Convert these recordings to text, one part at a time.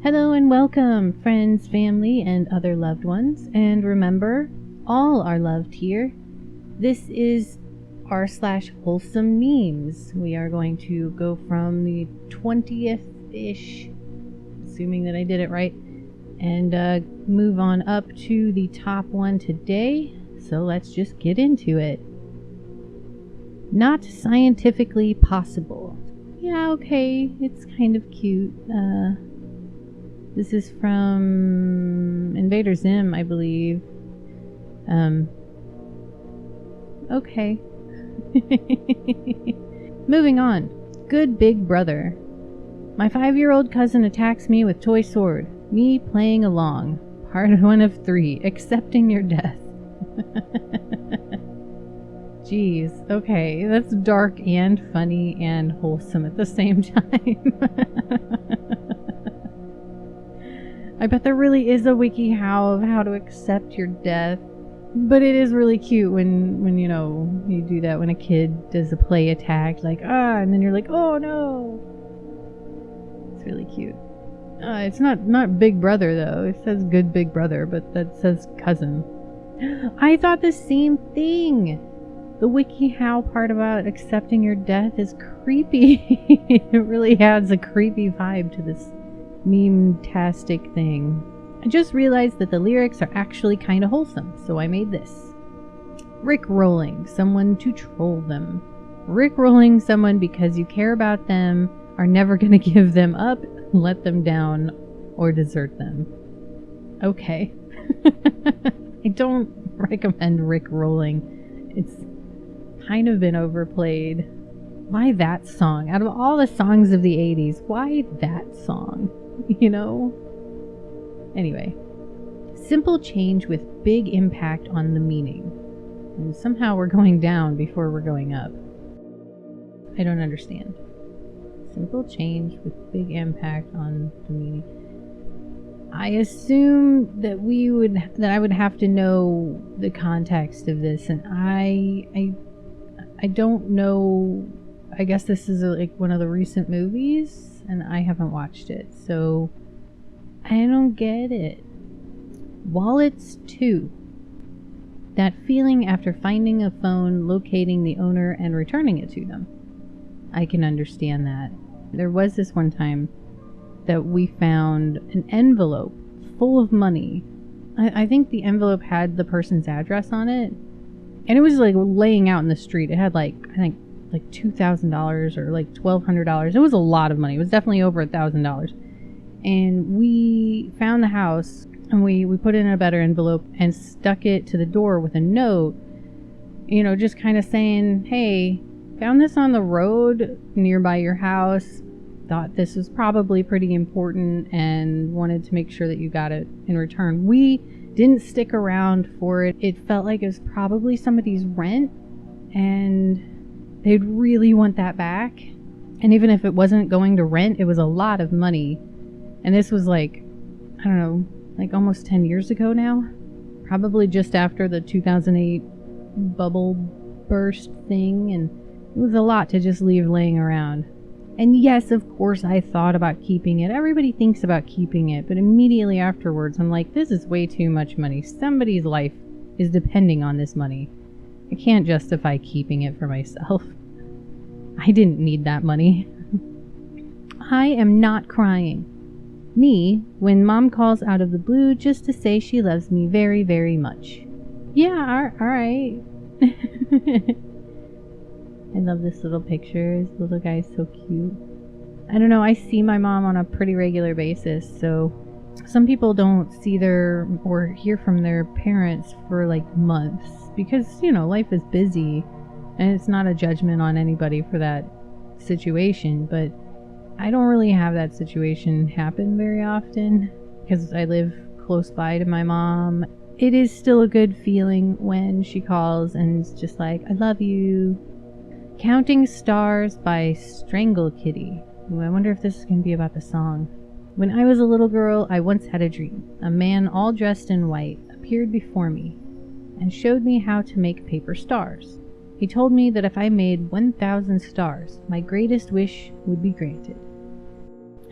Hello and welcome, friends, family, and other loved ones. And remember, all are loved here. This is r/wholesome memes. We are going to go from the 20th-ish, assuming that I did it right, and move on up to the top one today. So let's just get into it. Not scientifically possible. Yeah, okay, it's kind of cute. This is from Invader Zim, I believe. Okay. Moving on. Good Big Brother. My 5-year-old cousin attacks me with toy sword. Me playing along. Part 1 of 3. Accepting your death. Jeez. Okay, that's dark and funny and wholesome at the same time. I bet there really is a WikiHow of how to accept your death. But it is really cute when you know, you do that when a kid does a play attack, like, and then you're like, oh no. It's really cute. It's not Big Brother though. It says Good Big Brother, but that says cousin. I thought the same thing. The WikiHow part about accepting your death is creepy. It really adds a creepy vibe to this meme-tastic thing. I just realized that the lyrics are actually kind of wholesome, so I made this. Rickrolling someone to troll them. Rickrolling someone because you care about them, are never going to give them up, let them down, or desert them. Okay. I don't recommend rickrolling. It's kind of been overplayed. Why that song? Out of all the songs of the 80s, why that song? You know? Anyway. Simple change with big impact on the meaning. And somehow we're going down before we're going up. I don't understand. Simple change with big impact on the meaning. I assume that I would have to know the context of this, and I don't know. I guess this is like one of the recent movies, and I haven't watched it, so I don't get it. Wallets 2. That feeling after finding a phone, locating the owner, and returning it to them. I can understand that. There was this one time that we found an envelope full of money. I think the envelope had the person's address on it, and it was like laying out in the street. It had like, I think, like $2,000 or like $1,200. It was a lot of money. It was definitely over $1,000. And we found the house, and we put it in a better envelope and stuck it to the door with a note, you know, just kind of saying, hey, found this on the road nearby your house, thought this was probably pretty important, and wanted to make sure that you got it in return. We didn't stick around for it. It felt like it was probably somebody's rent, and they'd really want that back. And even if it wasn't going to rent, it was a lot of money. And this was like, I don't know, like almost 10 years ago now. Probably just after the 2008 bubble burst thing. And it was a lot to just leave laying around. And yes, of course, I thought about keeping it. Everybody thinks about keeping it. But immediately afterwards, I'm like, this is way too much money. Somebody's life is depending on this money. I can't justify keeping it for myself. I didn't need that money. I am not crying. Me, when mom calls out of the blue just to say she loves me very, very much. Yeah, alright. I love this little picture. This little guy is so cute. I don't know, I see my mom on a pretty regular basis, so some people don't see their or hear from their parents for like months because, you know, life is busy, and it's not a judgment on anybody for that situation, but I don't really have that situation happen very often because I live close by to my mom. It is still a good feeling when she calls and is just like, I love you. Counting Stars by Strangle Kitty. Ooh, I wonder if this is going to be about the song. When I was a little girl, I once had a dream. A man all dressed in white appeared before me and showed me how to make paper stars. He told me that if I made 1,000 stars, my greatest wish would be granted.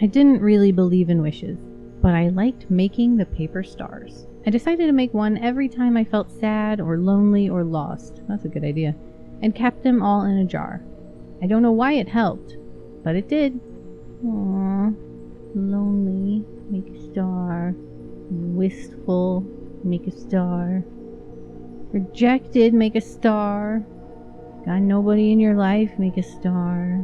I didn't really believe in wishes, but I liked making the paper stars. I decided to make one every time I felt sad or lonely or lost. That's a good idea. And kept them all in a jar. I don't know why it helped, but it did. Aww. Lonely, make a star. Wistful, make a star. Rejected, make a star. Got nobody in your life, make a star.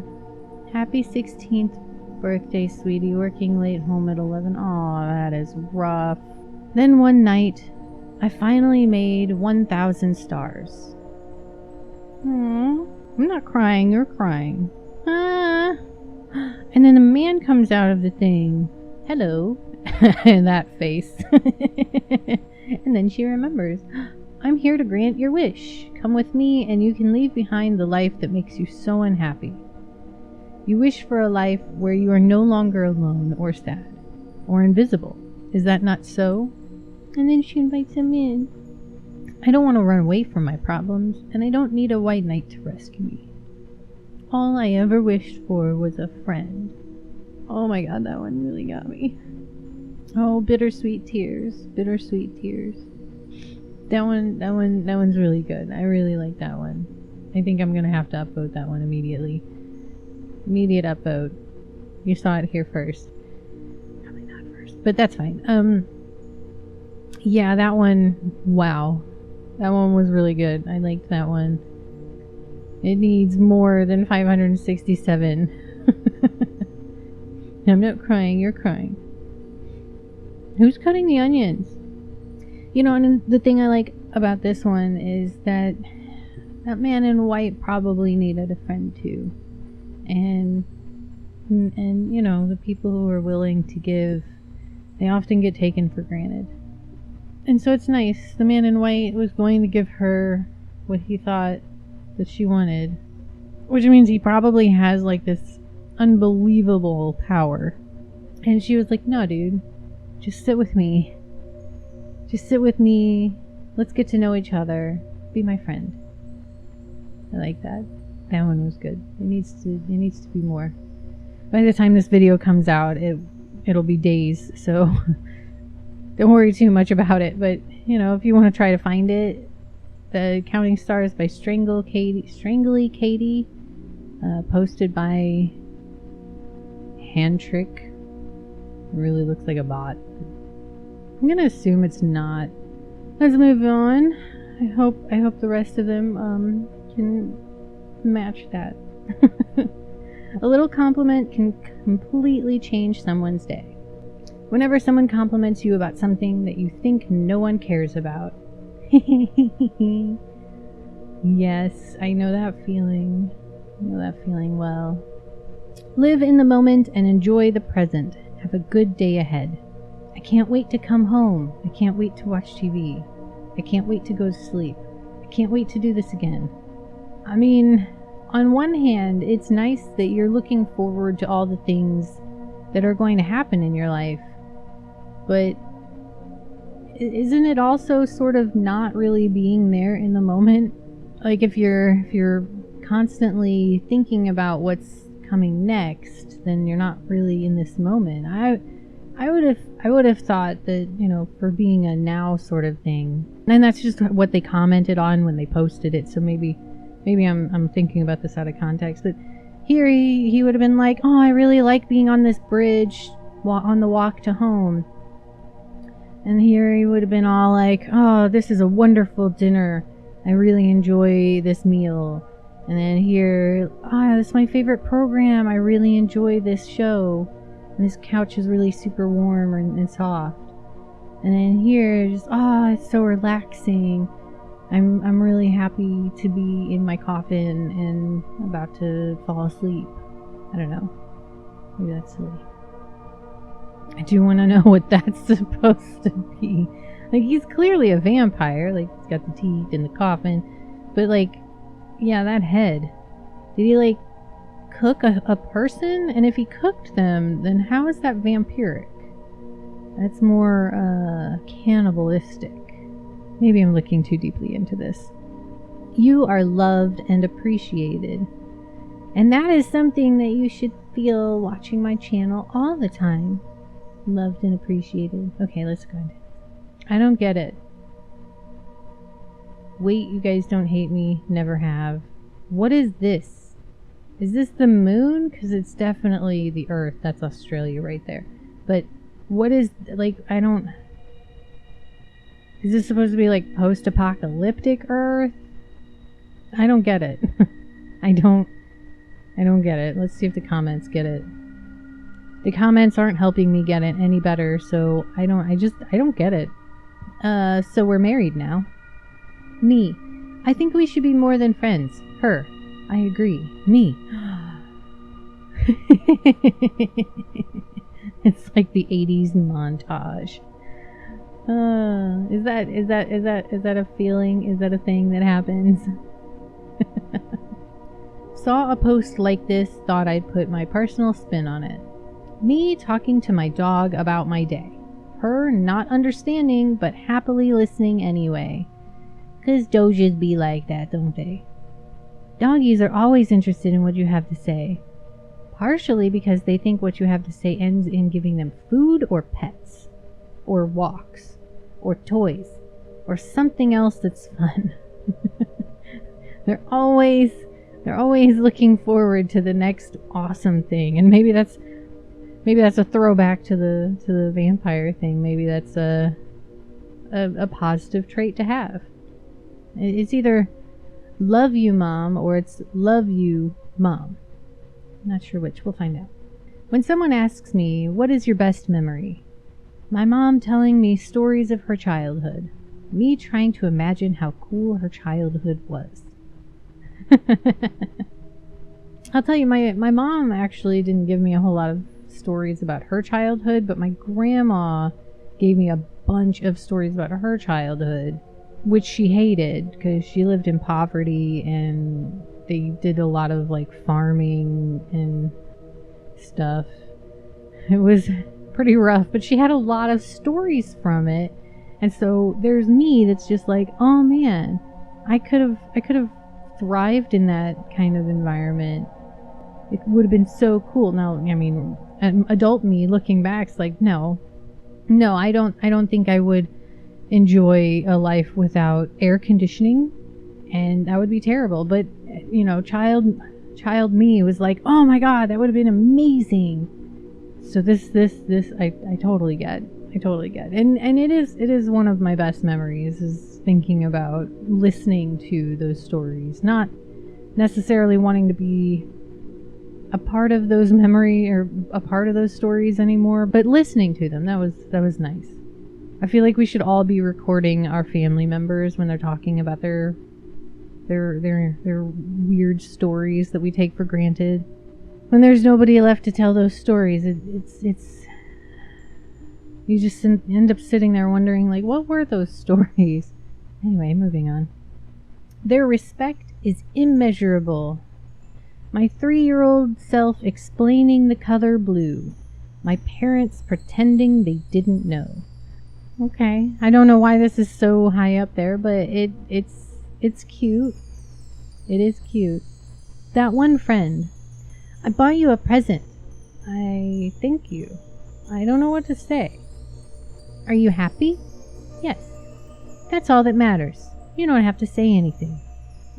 Happy 16th birthday, sweetie. Working late, home at 11. Aw, that is rough. Then one night, I finally made 1,000 stars. Aww, I'm not crying, you're crying. Ah. And then a man comes out of the thing. Hello. And that face. And then she remembers. I'm here to grant your wish. Come with me and you can leave behind the life that makes you so unhappy. You wish for a life where you are no longer alone or sad or invisible. Is that not so? And then she invites him in. I don't want to run away from my problems, and I don't need a white knight to rescue me. All I ever wished for was a friend. Oh my god, that one really got me. Oh, bittersweet tears, bittersweet tears. That one's really good. I really like that one. I think I'm gonna have to upvote that one immediately. Immediate upvote. You saw it here first. Probably not first, but that's fine. Yeah, that one, wow. That one was really good. I liked that one. It needs more than 567. I'm not crying, you're crying. Who's cutting the onions? You know, and the thing I like about this one is that that man in white probably needed a friend too. And you know, the people who are willing to give, they often get taken for granted. And so it's nice. The man in white was going to give her what he thought that she wanted. Which means he probably has like this unbelievable power. And she was like, no dude, just sit with me. Just sit with me. Let's get to know each other. Be my friend. I like that. That one was good. It needs to be more. By the time this video comes out, it'll be days, so don't worry too much about it. But you know, if you want to try to find it, the Counting Stars by Strangly Katie, posted by Handtrick. Really looks like a bot. I'm gonna assume it's not. Let's move on. I hope the rest of them can match that. A little compliment can completely change someone's day. Whenever someone compliments you about something that you think no one cares about. Yes, I know that feeling. I know that feeling well. Live in the moment and enjoy the present. Have a good day ahead. I can't wait to come home. I can't wait to watch TV. I can't wait to go to sleep. I can't wait to do this again. I mean, on one hand, it's nice that you're looking forward to all the things that are going to happen in your life. But isn't it also sort of not really being there in the moment? Like if you're constantly thinking about what's coming next, then you're not really in this moment. I would have thought that, you know, for being a now sort of thing. And that's just what they commented on when they posted it. So maybe I'm thinking about this out of context. But here he would have been like, oh, I really like being on this bridge on the walk to home. And here he would have been all like, oh, this is a wonderful dinner. I really enjoy this meal. And then here, this is my favorite program. I really enjoy this show. And this couch is really super warm and soft. And then here, just, it's so relaxing. I'm really happy to be in my coffin and about to fall asleep. I don't know. Maybe that's silly. I do want to know what that's supposed to be. Like, he's clearly a vampire. Like, he's got the teeth in the coffin. But, like, yeah, that head. Did he, like, cook a person? And if he cooked them, then how is that vampiric? That's more, cannibalistic. Maybe I'm looking too deeply into this. You are loved and appreciated. And that is something that you should feel watching my channel all the time. Loved and appreciated. Okay, let's go into this. I don't get it. Wait, you guys don't hate me. Never have. What is this? Is this the moon? Because it's definitely the Earth. That's Australia right there. But what is, like, I don't... Is this supposed to be like post-apocalyptic Earth? I don't get it. I don't get it. Let's see if the comments get it. The comments aren't helping me get it any better, so I don't get it. So we're married now. Me. I think we should be more than friends. Her. I agree. Me. It's like the 80s montage. Is that a feeling? Is that a thing that happens? Saw a post like this, thought I'd put my personal spin on it. Me talking to my dog about my day. Her not understanding, but happily listening anyway. 'Cause doges be like that, don't they? Doggies are always interested in what you have to say. Partially because they think what you have to say ends in giving them food or pets. Or walks. Or toys. Or something else that's fun. They're always looking forward to the next awesome thing. And maybe that's a throwback to the vampire thing. Maybe that's a positive trait to have. It's either love you mom or it's love you mom. I'm not sure which. We'll find out. When someone asks me, what is your best memory? My mom telling me stories of her childhood. Me trying to imagine how cool her childhood was. I'll tell you, my mom actually didn't give me a whole lot of stories about her childhood, but my grandma gave me a bunch of stories about her childhood, which she hated because she lived in poverty and they did a lot of like farming and stuff. It was pretty rough, but she had a lot of stories from it. And so there's me that's just like, oh man, I could have thrived in that kind of environment. It would have been so cool. Now, I mean, adult me looking back is like, no, I don't think I would enjoy a life without air conditioning, and that would be terrible. But you know, child me was like, oh my god, that would have been amazing. So this I totally get. And it is one of my best memories, is thinking about listening to those stories, not necessarily wanting to be a part of those memory or a part of those stories anymore, but listening to them. That was nice. I feel like we should all be recording our family members when they're talking about their weird stories that we take for granted. When there's nobody left to tell those stories, it's you just end up sitting there wondering, like, what were those stories? Anyway, moving on. Their respect is immeasurable. My 3-year-old self explaining the color blue. My parents pretending they didn't know. Okay, I don't know why this is so high up there, but it's cute. It is cute. That one friend. I bought you a present. I thank you. I don't know what to say. Are you happy? Yes. That's all that matters. You don't have to say anything.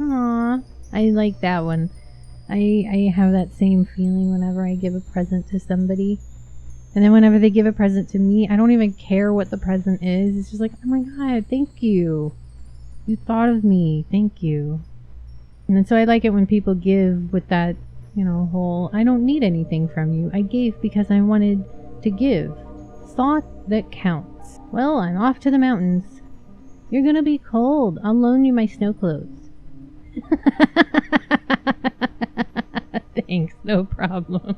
Aww, I like that one. I have that same feeling whenever I give a present to somebody. And then whenever they give a present to me, I don't even care what the present is. It's just like, oh my god, thank you. You thought of me. Thank you. And then so I like it when people give with that, you know, whole, I don't need anything from you. I gave because I wanted to give. Thought that counts. Well, I'm off to the mountains. You're gonna be cold. I'll loan you my snow clothes. Thanks, no problem.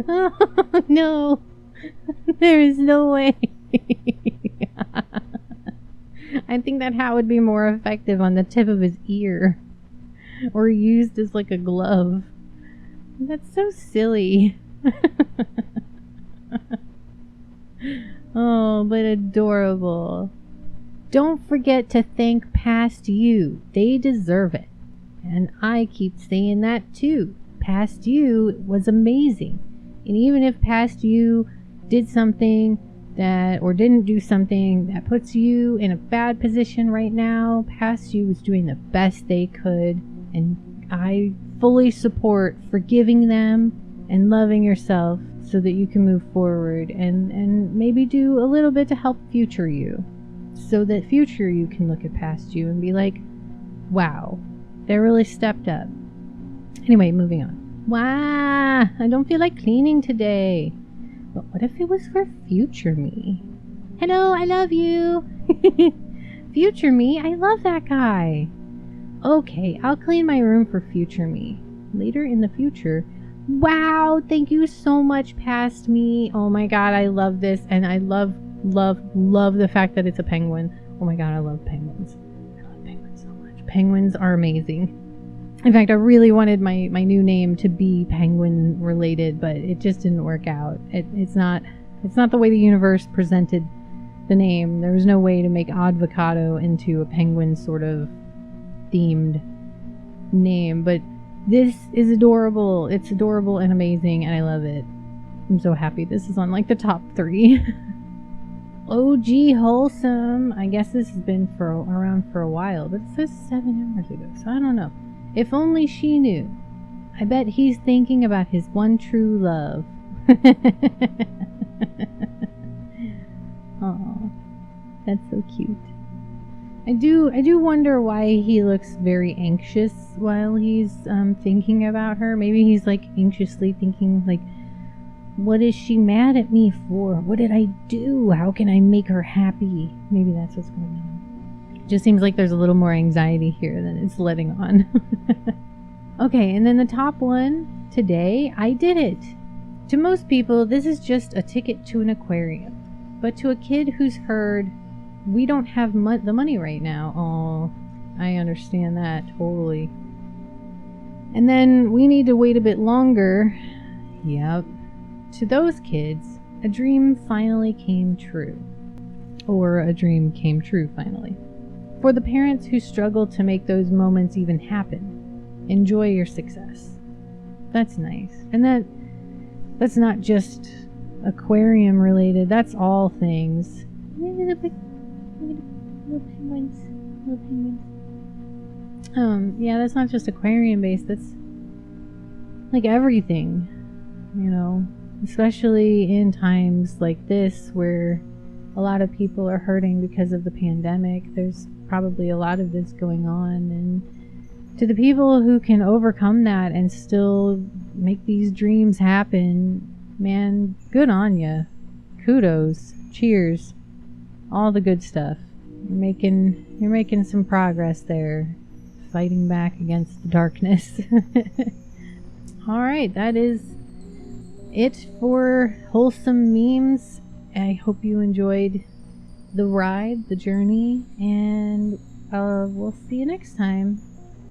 Oh, no. There is no way. I think that hat would be more effective on the tip of his ear. Or used as like a glove. That's so silly. Oh, but adorable. Don't forget to thank past you. They deserve it. And I keep saying that too. Past you was amazing. And even if past you did something that, or didn't do something that puts you in a bad position right now, past you was doing the best they could. And I fully support forgiving them and loving yourself so that you can move forward and maybe do a little bit to help future you, so that future you can look at past you and be like, wow, they really stepped up. Anyway, moving on. Wow, I don't feel like cleaning today. But what if it was for future me? Hello, I love you. Future me, I love that guy. Okay, I'll clean my room for future me. Later in the future. Wow, thank you so much, past me. Oh my god, I love this. And I love the fact that it's a penguin. Oh my god, I love penguins. I love penguins so much. Penguins are amazing. In fact, I really wanted my new name to be penguin related, but it just didn't work out. It's not the way the universe presented the name. There was no way to make avocado into a penguin sort of themed name, but this is adorable. It's adorable and amazing, and I love it. I'm so happy this is on like the top 3. OG Wholesome. I guess this has been around for a while, but it says 7 hours ago, so I don't know. If only she knew. I bet he's thinking about his one true love. Aw, that's so cute. I do wonder why he looks very anxious while he's thinking about her. Maybe he's like anxiously thinking like, what is she mad at me for? What did I do? How can I make her happy? Maybe that's what's going on. It just seems like there's a little more anxiety here than it's letting on. Okay, and then the top one today, I did it. To most people, this is just a ticket to an aquarium. But to a kid who's heard, we don't have the money right now. Oh, I understand that totally. And then we need to wait a bit longer. Yep. To those kids, a dream finally came true. Or a dream came true finally. For the parents who struggle to make those moments even happen, enjoy your success. That's nice. And that's not just aquarium related, that's all things. Little penguins. Yeah, that's not just aquarium based, that's like everything, you know, especially in times like this where a lot of people are hurting because of the pandemic. There's probably a lot of this going on, and to the people who can overcome that and still make these dreams happen, man, good on ya. Kudos. Cheers. All the good stuff. You're making some progress there, fighting back against the darkness. Alright, that is it for Wholesome Memes. I hope you enjoyed the ride, the journey, and we'll see you next time.